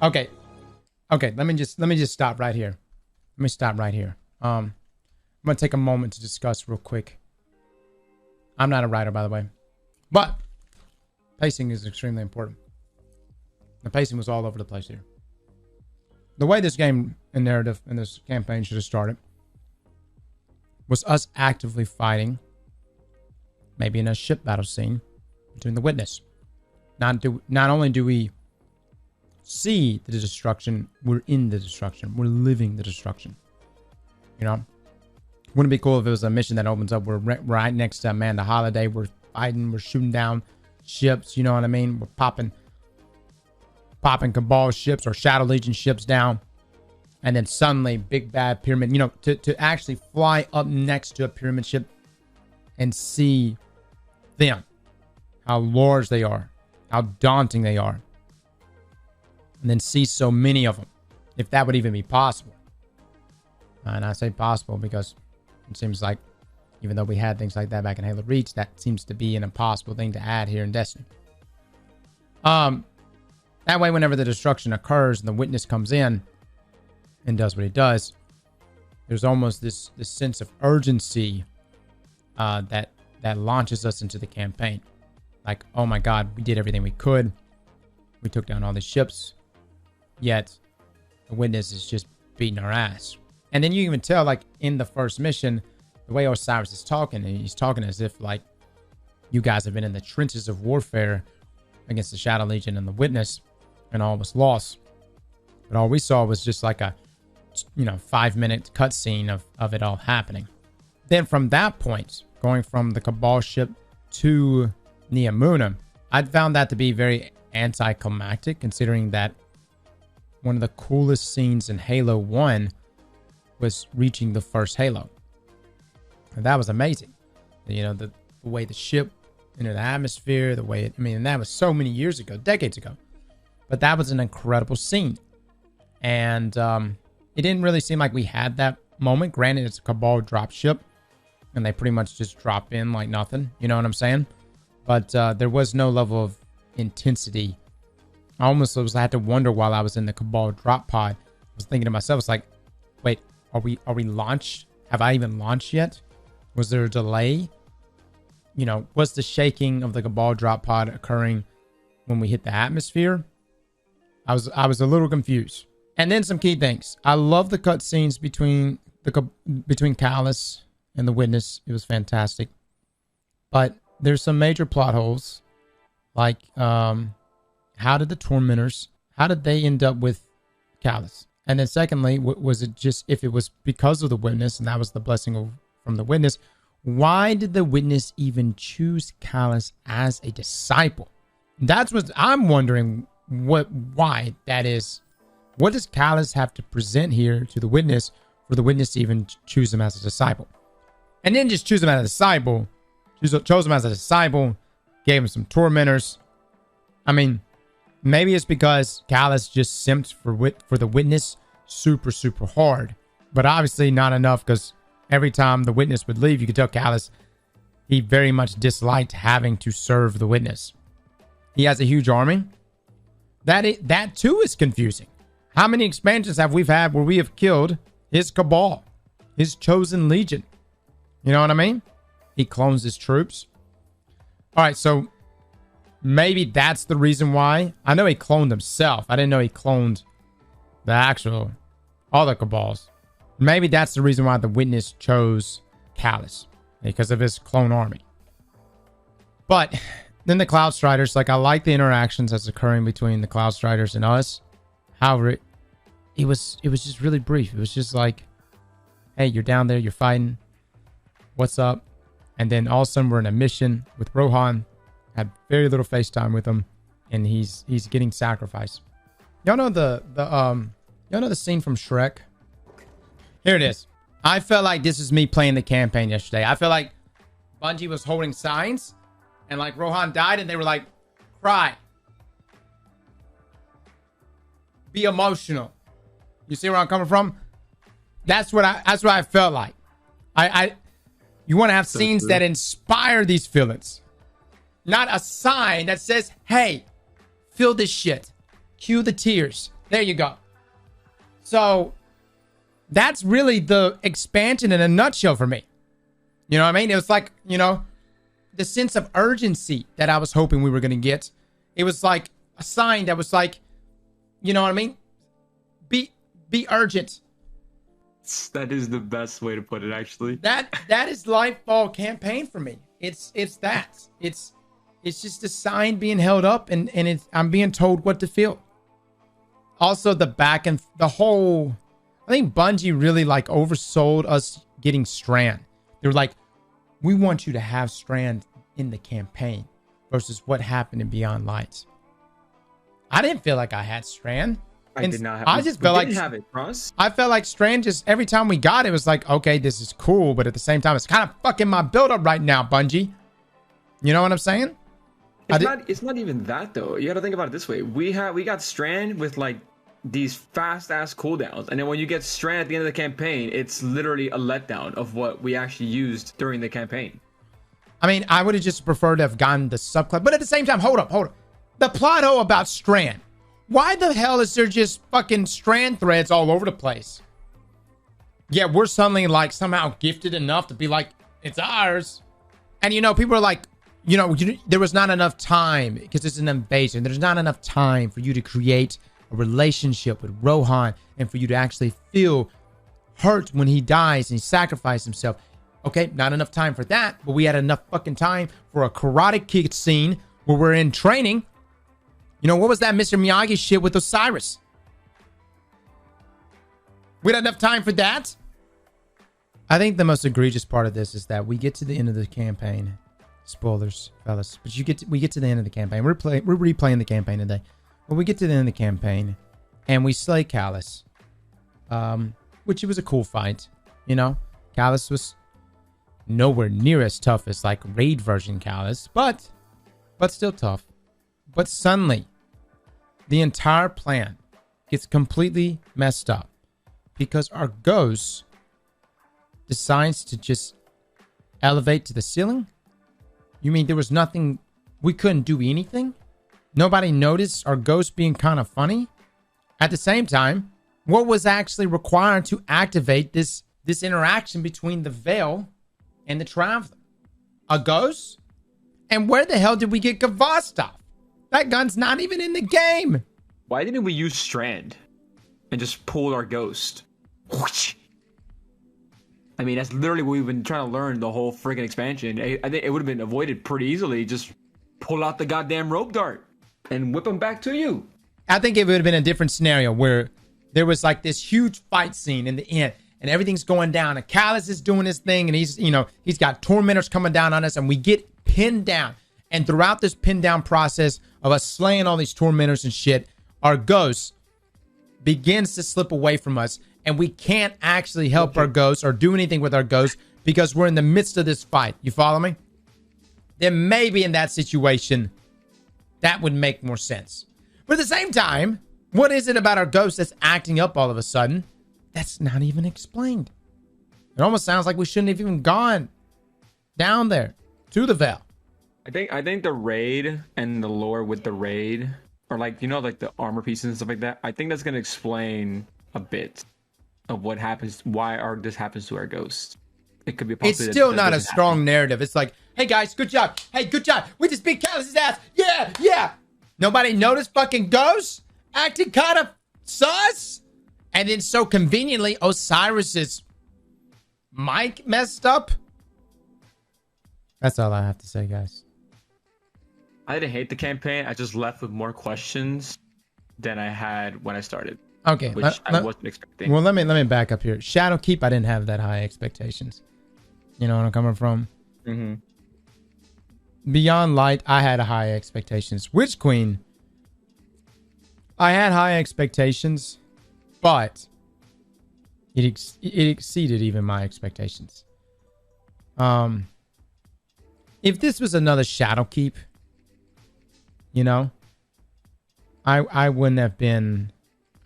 Okay. Okay, let me just stop right here. Let me stop right here. I'm gonna take a moment to discuss real quick. I'm not a writer, by the way, but pacing is extremely important. The pacing was all over the place here. The way this game and narrative and this campaign should have started was us actively fighting, maybe in a ship battle scene between the Witness. Not only do we see the destruction, we're in the destruction. We're living the destruction. You know? Wouldn't it be cool if it was a mission that opens up, we're right next to Amanda Holiday, we're fighting, we're shooting down ships, you know what I mean? We're popping Cabal ships or Shadow Legion ships down. And then suddenly, big bad pyramid, you know, to actually fly up next to a pyramid ship and see them. How large they are. How daunting they are. And then see so many of them. If that would even be possible. And I say possible because it seems like, even though we had things like that back in Halo Reach, that seems to be an impossible thing to add here in Destiny. That way, whenever the destruction occurs and the Witness comes in and does what he does, there's almost this sense of urgency that launches us into the campaign. Like, oh my God, we did everything we could. We took down all these ships. Yet, the Witness is just beating our ass. And then you even tell, like, in the first mission, the way Osiris is talking, and he's talking as if, like, you guys have been in the trenches of warfare against the Shadow Legion and the Witness, and all was lost. But all we saw was just like a, 5-minute cutscene of it all happening. Then from that point, going from the Cabal ship to Neomuna, I found that to be very anticlimactic, considering that one of the coolest scenes in Halo 1 was reaching the first Halo. And that was amazing. You know, the way the ship entered the atmosphere, the way and that was so many years ago, decades ago. But that was an incredible scene. And it didn't really seem like we had that moment. Granted, it's a Cabal dropship, and they pretty much just drop in like nothing. You know what I'm saying? But there was no level of intensity. I had to wonder while I was in the Cabal drop pod. I was thinking to myself, it's like, wait, are we launched? Have I even launched yet? Was there a delay? You know, was the shaking of the Cabal drop pod occurring when we hit the atmosphere? I was a little confused. And then some key things. I love the cutscenes between Callus and the Witness. It was fantastic. But there's some major plot holes. Like, how did the Tormentors, how did they end up with Callus? And then secondly, was it just, if it was because of the Witness, and that was the blessing from the Witness, why did the Witness even choose Callus as a disciple? That's what I'm wondering, why that is. What does Callus have to present here to the Witness for the Witness to even choose him as a disciple? And then just choose him as a disciple. Chose him as a disciple, gave him some Tormentors. I mean, maybe it's because Callus just simped for the Witness super, super hard. But obviously not enough, because every time the Witness would leave, you could tell Callus, he very much disliked having to serve the Witness. He has a huge army. That too is confusing. How many expansions have we had where we have killed his Cabal, his chosen Legion? You know what I mean? He clones his troops. All right, so maybe that's the reason why. I know he cloned himself. I didn't know he cloned all the Cabals. Maybe that's the reason why the Witness chose Callus, because of his clone army. But then the Cloud Striders, like, I like the interactions that's occurring between the Cloud Striders and us. However, it was just really brief. It was just like, hey, you're down there, you're fighting. What's up? And then all of a sudden we're in a mission with Rohan. Had very little FaceTime with him, and he's getting sacrificed. Y'all know the scene from Shrek? Here it is. I felt like this is me playing the campaign yesterday. I felt like Bungie was holding signs, and like Rohan died, and they were like, cry. Be emotional. You see where I'm coming from? That's what I felt like. You want to have scenes that inspire these feelings. Not a sign that says, hey, feel this shit. Cue the tears. There you go. So that's really the expansion in a nutshell for me. You know what I mean? It was like, you know, the sense of urgency that I was hoping we were going to get. It was like a sign that was like, you know what I mean? Be urgent. That is the best way to put it, actually. That is Lightfall campaign for me. It's that. It's just a sign being held up, and I'm being told what to feel. Also, the back and the whole, I think Bungie really like oversold us getting Strand. They were like, we want you to have Strand in the campaign versus what happened in Beyond Light. I didn't feel like I had Strand. I did not have. I just felt like have it, Ross. I felt like Strand just every time we got it, it was like, okay, this is cool, but at the same time, it's kind of fucking my build up right now, Bungie. You know what I'm saying? It's not even that though. You got to think about it this way. We got Strand with like these fast ass cooldowns, and then when you get Strand at the end of the campaign, it's literally a letdown of what we actually used during the campaign. I mean, I would have just preferred to have gotten the subclass, but at the same time, hold up. The plot hole about Strand. Why the hell is there just fucking Strand threads all over the place? Yeah, we're suddenly like somehow gifted enough to be like, it's ours. And you know, people are like, you know, there was not enough time because it's an invasion. There's not enough time for you to create a relationship with Rohan and for you to actually feel hurt when he dies and he sacrificed himself. Okay, not enough time for that, but we had enough fucking time for a karate kick scene where we're in training. You know, what was that Mr. Miyagi shit with Osiris? We had enough time for that? I think the most egregious part of this is that we get to the end of the campaign. Spoilers, fellas. But we get to the end of the campaign. We're replaying the campaign today. But we get to the end of the campaign and we slay Callus. Which it was a cool fight. You know, Callus was nowhere near as tough as like raid version Callus, but still tough. But suddenly, the entire plan gets completely messed up because our ghost decides to just elevate to the ceiling. You mean there was nothing, we couldn't do anything? Nobody noticed our ghost being kind of funny? At the same time, what was actually required to activate this interaction between the Veil and the Traveler? A ghost? And where the hell did we get Gavastov? That gun's not even in the game. Why didn't we use Strand and just pull our ghost? I mean, that's literally what we've been trying to learn the whole freaking expansion. I think it would have been avoided pretty easily. Just pull out the goddamn rope dart and whip them back to you. I think it would have been a different scenario where there was like this huge fight scene in the end and everything's going down and Callus is doing his thing and he's got tormentors coming down on us and we get pinned down. And throughout this pin down process of us slaying all these tormentors and shit, our ghost begins to slip away from us. And we can't actually help our ghost or do anything with our ghost because we're in the midst of this fight. You follow me? Then maybe in that situation, that would make more sense. But at the same time, what is it about our ghost that's acting up all of a sudden that's not even explained? It almost sounds like we shouldn't have even gone down there to the Veil. I think the raid and the lore with the raid, or like, you know, like the armor pieces and stuff like that, I think that's going to explain a bit of what happens, why this happens to our ghost. It could be possible. It's still not a strong narrative. It's like, hey guys, good job. Hey, good job. We just beat Callus's ass. Yeah. Nobody noticed fucking ghost acting kind of sus? And then so conveniently, Osiris's mic messed up. That's all I have to say, guys. I didn't hate the campaign. I just left with more questions than I had when I started. Okay, which I wasn't expecting. Well, let me back up here. Shadowkeep, I didn't have that high expectations. You know where I'm coming from? Mm-hmm. Beyond Light, I had high expectations. Witch Queen, I had high expectations, but it exceeded even my expectations. If this was another Shadowkeep, you know, I wouldn't have been,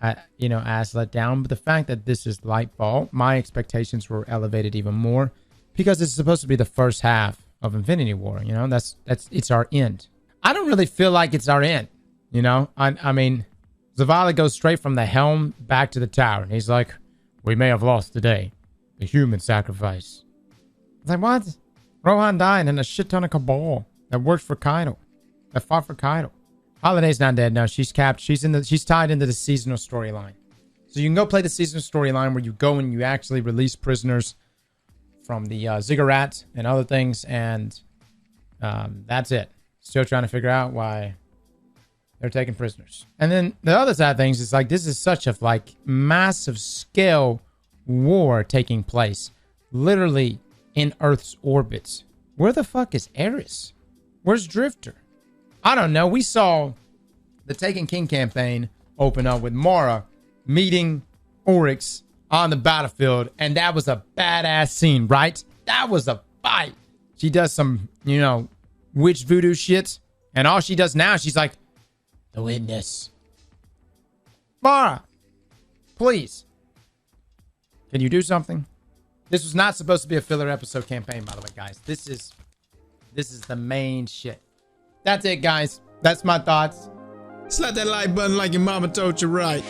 as let down. But the fact that this is Lightfall, my expectations were elevated even more because it's supposed to be the first half of Infinity War. You know, it's our end. I don't really feel like it's our end. You know, I mean, Zavala goes straight from the helm back to the tower. And he's like, we may have lost today. A human sacrifice. It's like, what? Rohan died and a shit ton of Cabal that worked for Kaido. That fought for Kaido. Holiday's not dead. No, she's capped. She's tied into the seasonal storyline. So you can go play the seasonal storyline where you go and you actually release prisoners from the ziggurat and other things. And that's it. Still trying to figure out why they're taking prisoners. And then the other side of things is like, this is such a like massive scale war taking place. Literally in Earth's orbits. Where the fuck is Eris? Where's Drifter? I don't know. We saw the Taken King campaign open up with Mara meeting Oryx on the battlefield. And that was a badass scene, right? That was a fight. She does some, you know, witch voodoo shit. And all she does now, she's like, the witness. Mara, please. Can you do something? This was not supposed to be a filler episode campaign, by the way, guys. This is the main shit. That's it, guys. That's my thoughts. Slap that like button like your mama told you right.